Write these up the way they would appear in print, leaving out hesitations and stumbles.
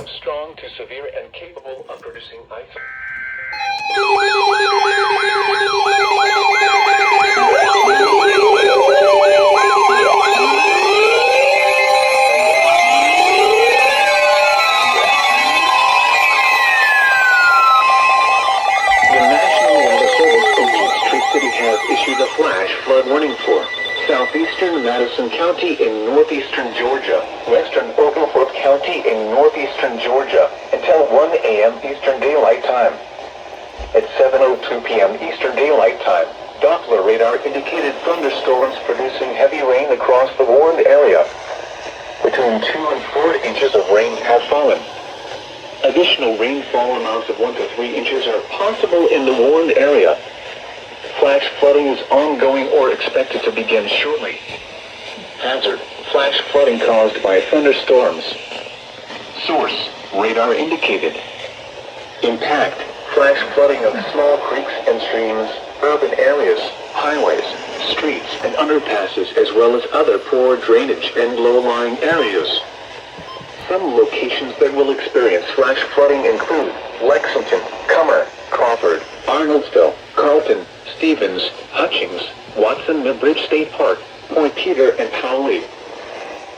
of strong to severe and capable of producing ice. Issued a flash flood warning for southeastern Madison County in northeastern Georgia, western Oglethorpe County in northeastern Georgia, until 1 a.m. Eastern Daylight Time. At 7:02 p.m. Eastern Daylight Time, Doppler radar indicated thunderstorms producing heavy rain across the warned area. Between 2 and 4 inches of rain have fallen. Additional rainfall amounts of 1 to 3 inches are possible in the warned area. Flash flooding is ongoing or expected to begin shortly. Hazard: flash flooding caused by thunderstorms. Source: radar indicated. Impact: flash flooding of small creeks and streams, urban areas, highways, streets, and underpasses, as well as other poor drainage and low-lying areas. Some locations that will experience flash flooding include Lexington, Comer, Crawford, Arnoldsville, Carlton, Stevens, Hutchings, Watson Millbridge State Park, Point Peter, and Powley.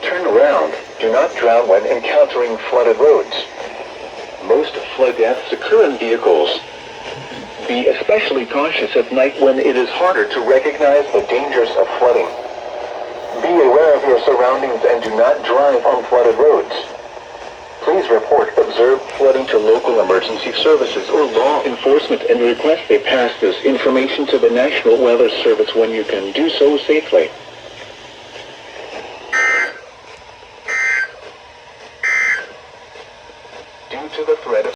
Turn around. Do not drown when encountering flooded roads. Most flood deaths occur in vehicles. Be especially cautious at night when it is harder to recognize the dangers of flooding. Be aware of your surroundings and do not drive on flooded roads. Please report observed flooding to local emergency services or law enforcement and request they pass this information to the National Weather Service when you can do so safely. Due to the threat of